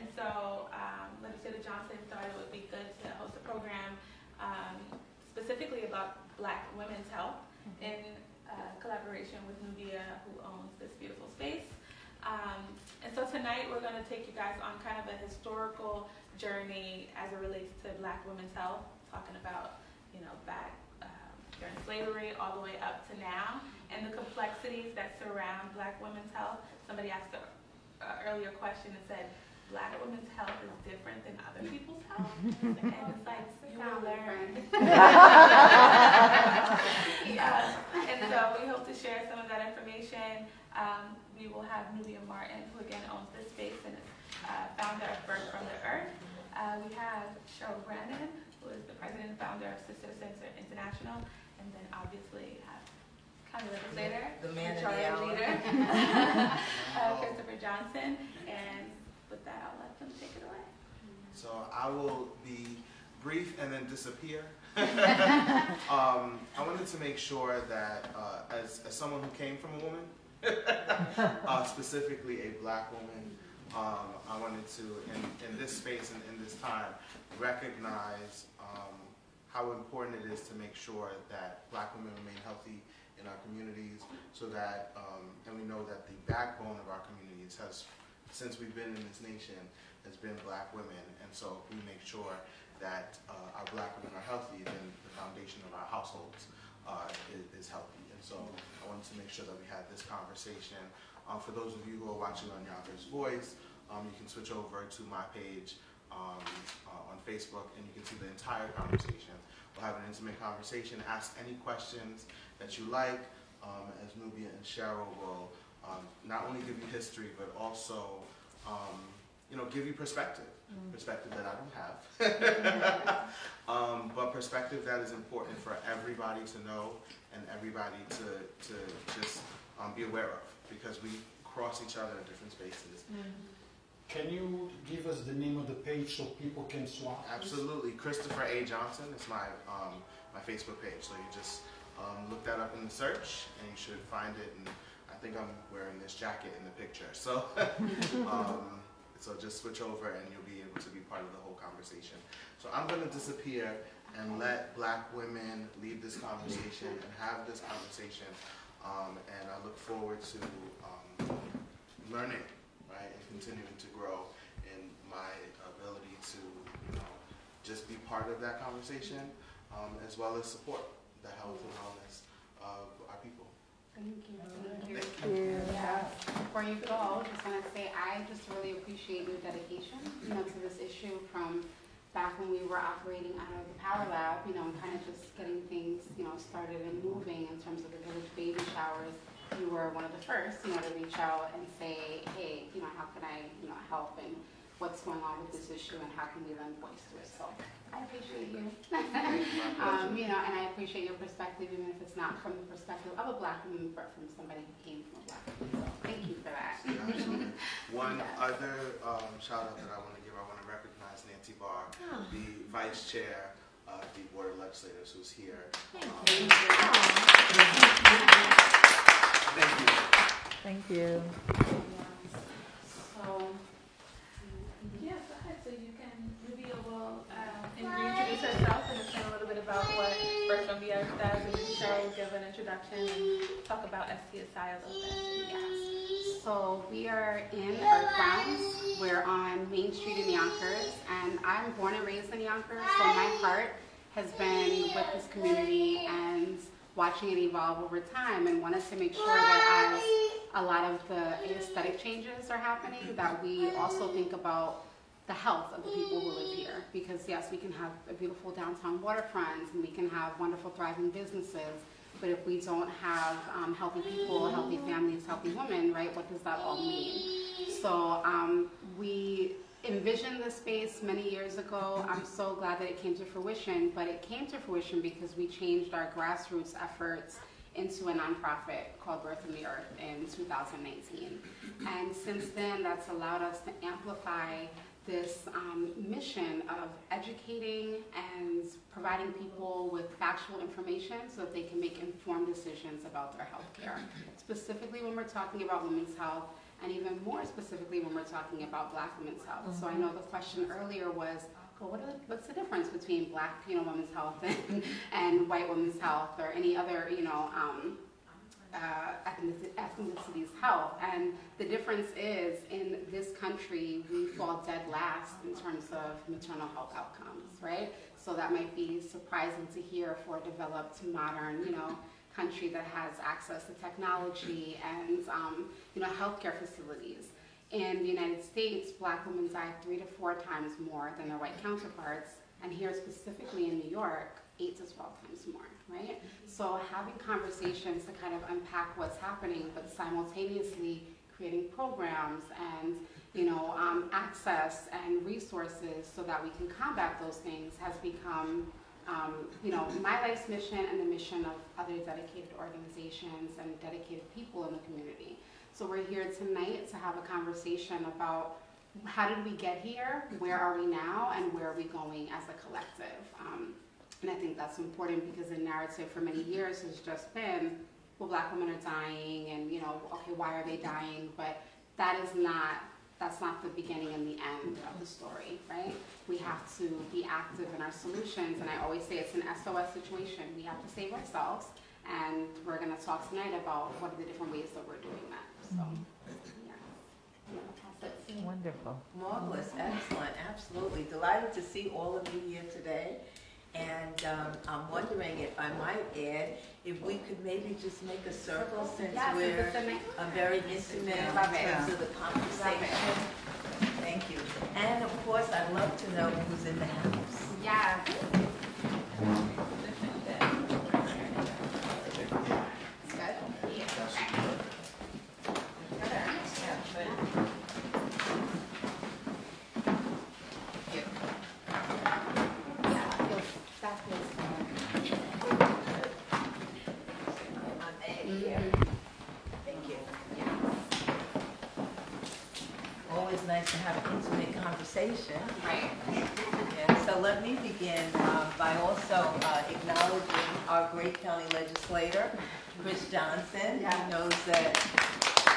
And so Legislator Johnson thought it would be good to host a program specifically about Black women's health in collaboration with Nubia, who owns this beautiful space. And so tonight we're going to take you guys on kind of a historical journey as it relates to Black women's health, talking about, back during slavery all the way up to now, and the complexities that surround Black women's health. Somebody asked an earlier question and said, Black women's health is different than other people's health? And it's like, you will learn. And so we hope to share some of that information. We will have Nubia Martin, who again owns this space and is founder of Birthfromearth. We have Cheryl Brandon, who is the president and founder of Sister to Sister International, and then obviously have County Legislator, the man in the hour, leader, Christopher Johnson. And with that, I'll let them take it away. So I will be brief and then disappear. I wanted to make sure that as someone who came from a woman, specifically a Black woman, I wanted to, in this space and in this time, recognize how important it is to make sure that Black women remain healthy in our communities, so that, and we know that the backbone of our communities has, since we've been in this nation, has been Black women. And so if we make sure that our Black women are healthy, then the foundation of our households is healthy. And so I wanted to make sure that we had this conversation. For those of you who are watching on Yonkers Voice, you can switch over to my page on Facebook, and you can see the entire conversation. We'll have an intimate conversation, ask any questions that you like, as Nubia and Cheryl will not only give you history, but also give you perspective that I don't have, but perspective that is important for everybody to know and everybody to just be aware of, because we cross each other in different spaces. Can you give us the name of the page so people can swap? Absolutely. Christopher A. Johnson is my my Facebook page. So you just look that up in the search, and you should find it. And I think I'm wearing this jacket in the picture. So so just switch over, and you'll be able to be part of the whole conversation. So I'm going to disappear and let Black women lead this conversation and have this conversation. And I look forward to learning, right, and continuing to grow in my ability to, just be part of that conversation, as well as support the health and wellness of our people. Thank you. Thank you. Yeah. Before you go, I just want to say I just really appreciate your dedication, to this issue from back when we were operating out of the Power Lab, and kind of just getting things, started and moving in terms of the village baby showers. You were one of the first, to reach out and say, hey, how can I, help, and what's going on with this issue, and how can we lend voice to it. So I appreciate you. And I appreciate your perspective, even if it's not from the perspective of a Black woman, but from somebody who came from a Black woman. So thank you for that. Absolutely. One other shout out that I want to give, I want to recognize Nancy Barr, the Vice Chair of the Board of Legislators, who's here. Thank you. Thank you. So, yeah, go ahead. So you can, Nubia will reintroduce herself and explain a little bit about what Birthfromearth does, and Cheryl will give an introduction and talk about STSI a little bit. Yes. So we are in Earthbound. We're on Main Street in Yonkers, and I'm born and raised in Yonkers, so my heart has been with this community and watching it evolve over time, and wanted to make sure that as a lot of the aesthetic changes are happening, that we also think about the health of the people who live here. Because yes, we can have a beautiful downtown waterfront, and we can have wonderful thriving businesses, but if we don't have healthy people, healthy families, healthy women, right, what does that all mean? So we envisioned this space many years ago. I'm so glad that it came to fruition, but it came to fruition because we changed our grassroots efforts into a nonprofit called Birthfromearth in 2019. And since then, that's allowed us to amplify this mission of educating and providing people with factual information so that they can make informed decisions about their health care. Specifically when we're talking about women's health and even more specifically when we're talking about Black women's health. So I know the question earlier was, well, what's the difference between Black women's health and white women's health, or any other ethnicity's health? And the difference is, in this country, we fall dead last in terms of maternal health outcomes, right? So that might be surprising to hear for a developed, modern, country that has access to technology and, healthcare facilities. In the United States, Black women die 3 to 4 times more than their white counterparts, and here specifically in New York, 8 to 12 times more, right? So having conversations to kind of unpack what's happening, but simultaneously creating programs and access and resources so that we can combat those things has become my life's mission and the mission of other dedicated organizations and dedicated people in the community. So we're here tonight to have a conversation about how did we get here, where are we now, and where are we going as a collective. And I think that's important because the narrative for many years has just been, well, Black women are dying, and okay, why are they dying? But that's not the beginning and the end of the story, right? We have to be active in our solutions, and I always say it's an SOS situation. We have to save ourselves, and we're going to talk tonight about what are the different ways that we're doing that. So, yeah. Wonderful. Marvelous, excellent, absolutely. Delighted to see all of you here today. And I'm wondering if I might add, if we could maybe just make a circle, since we're very intimate in terms of the conversation. Thank you. And of course, I'd love to know who's in the house. Yeah. Nice to have an intimate conversation. Right. And so let me begin by also acknowledging our great county legislator, Chris Johnson. Yeah. He knows that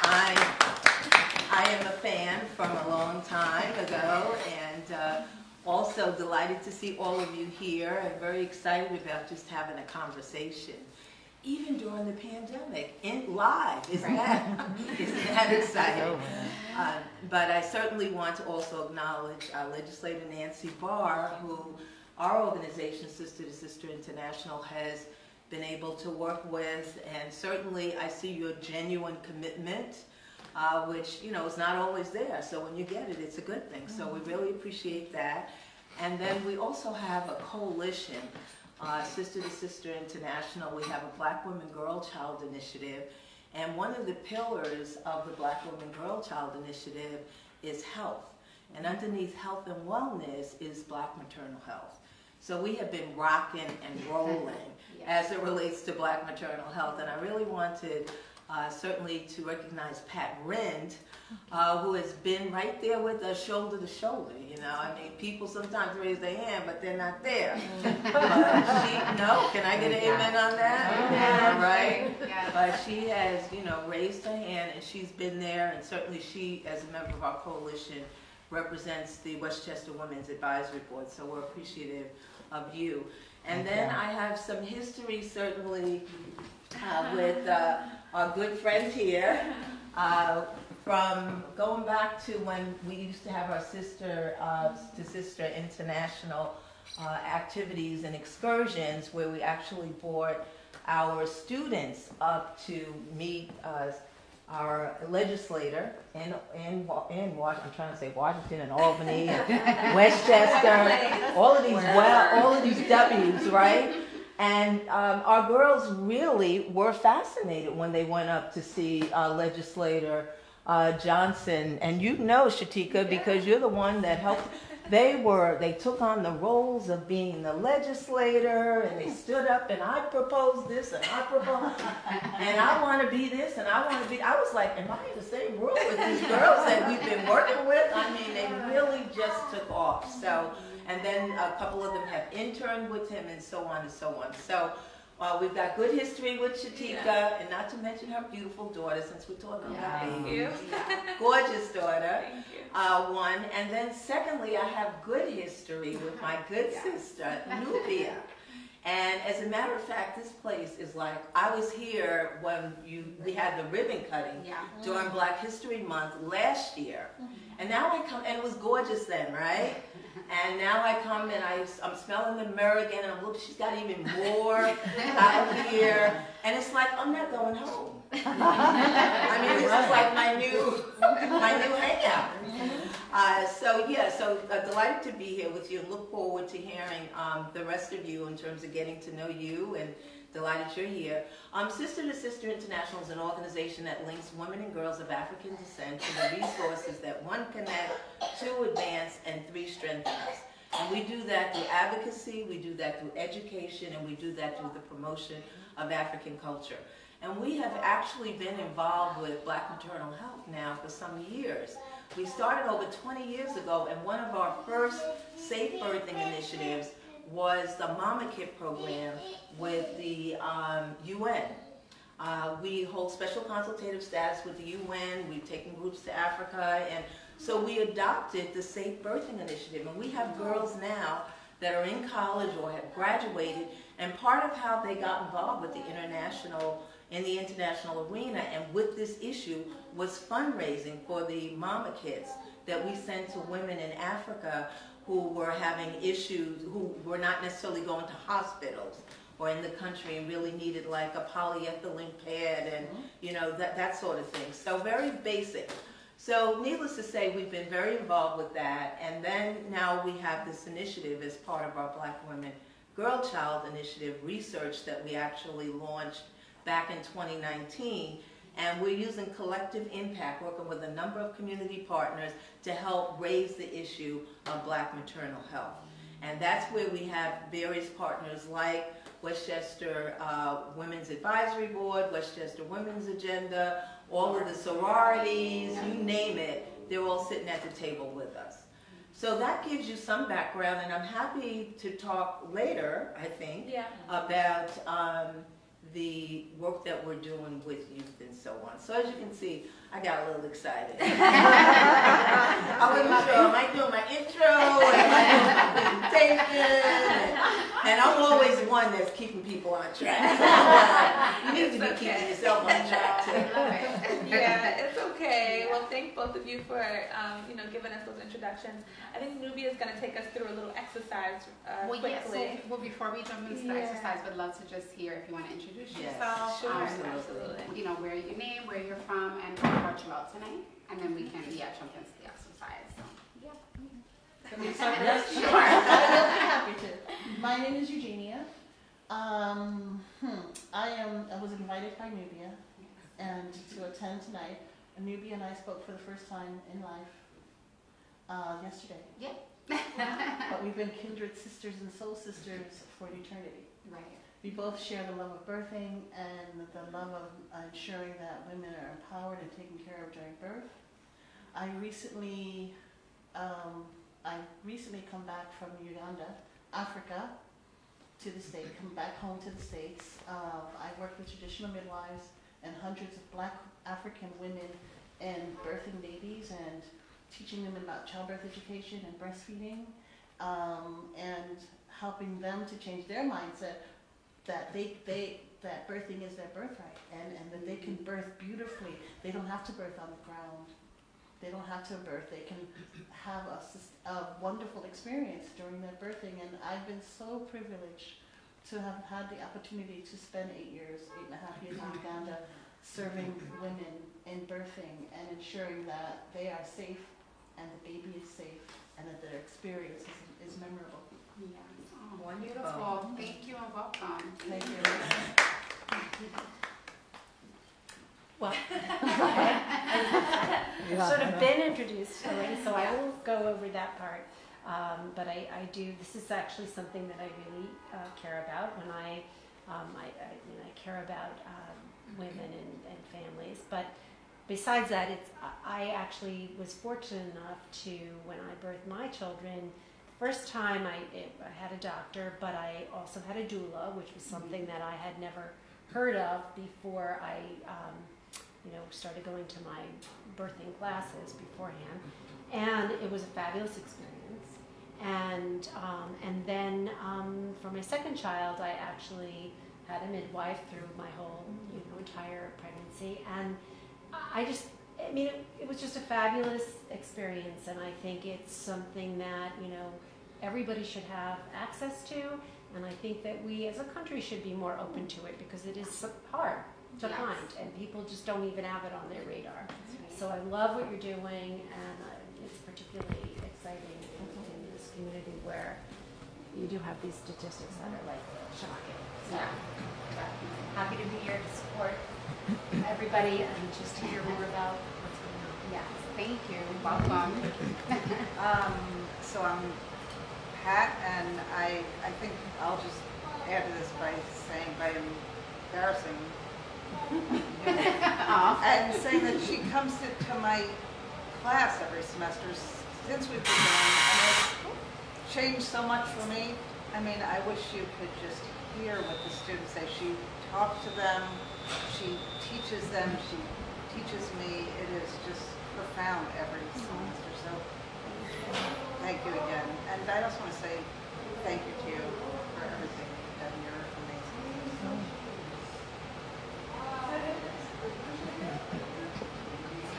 I am a fan from a long time ago, and also delighted to see all of you here, and very excited about just having a conversation. Even during the pandemic, live, isn't that exciting? But I certainly want to also acknowledge Legislator Nancy Barr, who our organization, Sister to Sister International, has been able to work with, and certainly I see your genuine commitment, which is not always there. So when you get it, it's a good thing. So we really appreciate that. And then we also have a coalition. Sister to Sister International, we have a Black Women Girl Child Initiative, and one of the pillars of the Black Women Girl Child Initiative is health, and underneath health and wellness is Black maternal health. So we have been rocking and rolling as it relates to Black maternal health, and I really wanted certainly to recognize Pat Rind, who has been right there with us shoulder to shoulder. I mean, people sometimes raise their hand, but they're not there. Can I get an amen on that? Yeah. All right. Yeah. But she has, raised her hand, and she's been there, and certainly she, as a member of our coalition, represents the Westchester Women's Advisory Board, so we're appreciative of you. And then I have some history, certainly, with our good friend here, from going back to when we used to have our Sister to Sister International activities and excursions, where we actually brought our students up to meet our legislator in I'm trying to say Washington and Albany, and Westchester, all of these W's, right? And our girls really were fascinated when they went up to see Legislator Johnson. And Shatika, because you're the one that helped. They took on the roles of being the legislator, and they stood up, and I proposed this, and I proposed, and I want to be this, and I want to be. I was like, am I in the same room with these girls that we've been working with? I mean, they really just took off. So. And then a couple of them have interned with him, and so on and so on. So We've got good history with Shatika, and not to mention her beautiful daughter, since we're talking about Thank babies. you. Gorgeous daughter, Thank you. one. And then secondly, I have good history with my good sister, Nubia. And as a matter of fact, this place is like, I was here when we had the ribbon cutting during Black History Month last year. And now I come, and it was gorgeous then, right? And now I come and I'm smelling the mirror again, and I'm looking, she's got even more out here. And it's like, I'm not going home. I mean, this is like my new hangout. So delighted to be here with you, and look forward to hearing the rest of you in terms of getting to know you, and delighted you're here. Sister to Sister International is an organization that links women and girls of African descent to the resources that 1, connect, 2, advance, and 3, strengthen us. And we do that through advocacy, we do that through education, and we do that through the promotion of African culture. And we have actually been involved with Black maternal health now for some years. We started over 20 years ago, and one of our first safe birthing initiatives was the Mama Kit program with the UN. We hold special consultative status with the UN. We've taken groups to Africa, and so we adopted the Safe Birthing Initiative. And we have girls now that are in college or have graduated, and part of how they got involved with the in the international arena and with this issue was fundraising for the Mama Kits that we sent to women in Africa who were having issues, who were not necessarily going to hospitals or in the country and really needed like a polyethylene pad and that sort of thing. So very basic. So needless to say, we've been very involved with that, and then now we have this initiative as part of our Black Women Girl Child Initiative research that we actually launched back in 2019, and we're using collective impact, working with a number of community partners to help raise the issue of Black maternal health. And that's where we have various partners like Westchester Women's Advisory Board, Westchester Women's Agenda, all of the sororities, you name it, they're all sitting at the table with us. So that gives you some background, and I'm happy to talk later, I think, about the work that we're doing with youth and so on. So as you can see, I got a little excited. I wasn't sure, am I doing my intro, am I doing my presentation? And I'm always the one that's keeping people on track. You need to be keeping yourself on track too. Yeah, it's okay. Well, thank both of you for giving us those introductions. I think Nubia is going to take us through a little exercise quickly. Before we jump into the exercise, we'd love to just hear if you want to introduce yourself. Sure, absolutely. Where your name, where you're from, and what brought you out tonight, and then we can jump into the exercise. So, Can we start this? Sure. I'll be happy to. My name is Eugenia. I was invited by Nubia and to attend tonight. And Nubia and I spoke for the first time in life yesterday. But we've been kindred sisters and soul sisters for eternity. Right. We both share the love of birthing and the love of ensuring that women are empowered and taken care of during birth. I recently come back from Uganda, Africa, to the States, come back home to the States. I worked with traditional midwives and hundreds of Black African women in birthing babies and teaching them about childbirth education and breastfeeding, and helping them to change their mindset that that birthing is their birthright, and that they can birth beautifully. They don't have to birth on the ground. They don't have to birth. They can have a wonderful experience during their birthing. And I've been so privileged to have had the opportunity to spend 8.5 years in Uganda, serving women in birthing and ensuring that they are safe and the baby is safe and that their experience is memorable. Yeah. Oh, wonderful. Thank you and welcome. Thank you. Well, I've sort of been introduced already, so I will go over that part. But I do. This is actually something that I really care about. When I care about women and families. But besides that, I actually was fortunate enough to, when I birthed my children, First time I had a doctor, but I also had a doula, which was something that I had never heard of before I started going to my birthing classes beforehand. And it was a fabulous experience. And then for my second child, I actually had a midwife through my whole entire pregnancy. And it was just a fabulous experience, and I think it's something that everybody should have access to, and I think that we as a country should be more open to it because it is so hard to find, and people just don't even have it on their radar. So I love what you're doing, and it's particularly exciting in this community where you do have these statistics that are like shocking. So happy to be here to support everybody and just to hear more about what's going on. Yes, thank you. Welcome. So I'm Pat, and I think I'll just add to this by embarrassing and saying that she comes to my class every semester since we've been going, and it's changed so much for me. I mean, I wish you could just hear what the students say. She talks to them, she teaches them, she teaches me. It is just profound every semester. So thank you again. And I also want to say thank you to you for everything you've done. You're amazing.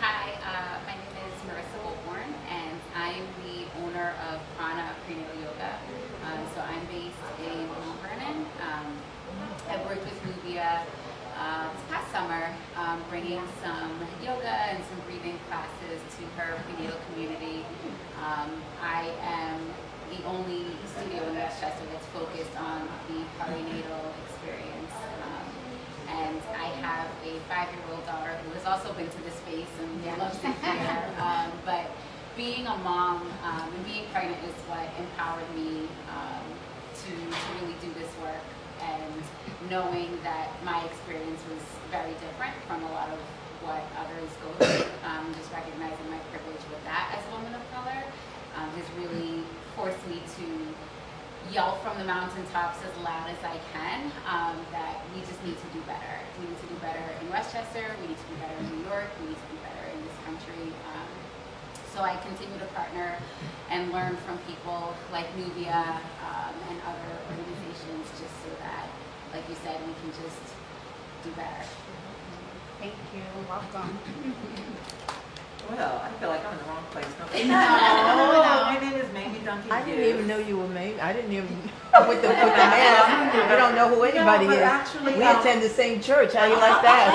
Hi, my name is Marissa Wilborn, and I'm the owner of Prana Prenatal Yoga. So I'm based in Mount Vernon. I worked with Nubia this past summer, bringing some yoga and some breathing classes to her prenatal community. I am the only studio in Westchester that's focused on the perinatal experience. And I have a 5-year-old daughter who has also been to this space and loves it here. But being a mom and being pregnant is what empowered me to really do this work. And knowing that my experience was very different from a lot of what others go through, just recognizing my privilege with that as a woman of color has really forced me to yell from the mountaintops as loud as I can that we just need to do better. We need to do better in Westchester, we need to do better in New York, we need to do better in this country. So I continue to partner and learn from people like Nubia and other organizations just so that, like you said, we can just do better. Thank you. Welcome. Well, I feel like I'm in the wrong place. No. My name is Mamie Duncan. I didn't even know you were Mamie. I didn't even with the mask. We don't know who anybody is. Actually, we attend the same church. How you like that?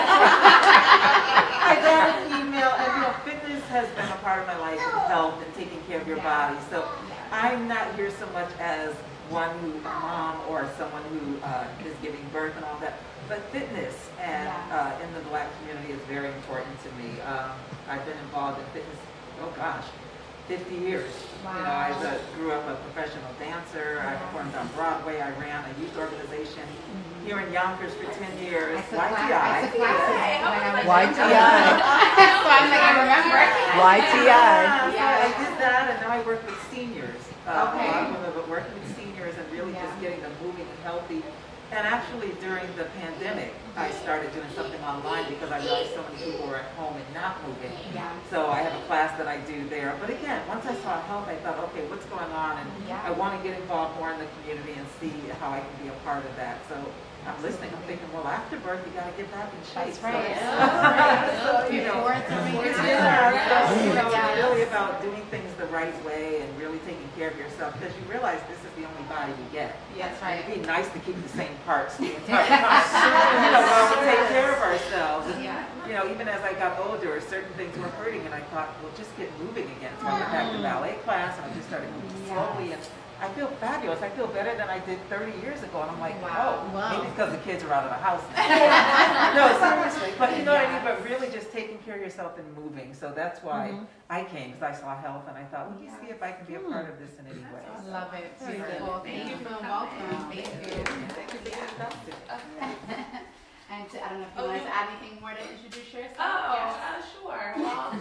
I got an email, and fitness has been a part of my life, and health, and taking care of your body. So I'm not here so much as one who a mom or someone who is giving birth and all that. But fitness and in the Black community is very important to me. I've been involved in fitness, 50 years. Wow. I grew up a professional dancer. I performed on Broadway. I ran a youth organization here in Yonkers for 10 years. YTI. YTI. I remember. YTI. I did that, and now I work with seniors. But working with seniors and really just getting them moving and healthy. And actually, during the pandemic, I started doing something online because I realized so many people were at home and not moving. So I have a class that I do there. But again, once I saw health, I thought, okay, what's going on? And I want to get involved more in the community and see how I can be a part of that. So I'm listening. I'm thinking, well, after birth, you got to get back in shape. That's right. So, it's really about doing things the right way and really taking care of yourself because you realize this is the only body you get. That's right. It'd be nice to keep the same parts the entire time. While we take care of ourselves. And, even as I got older, certain things were hurting, and I thought, well, just get moving again. So I went back to ballet class, and I just started moving slowly. And I feel fabulous. I feel better than I did 30 years ago. And I'm like, maybe because the kids are out of the house now. No, seriously. But you know what I mean? But really just taking care of yourself and moving. So that's why I came, because I saw health, and I thought, let me see if I can be a part of this in any way. Love it. Beautiful. Thank you for welcome. Thank you. And I don't know if you want to add anything more to introduce yourself. Sure. Well,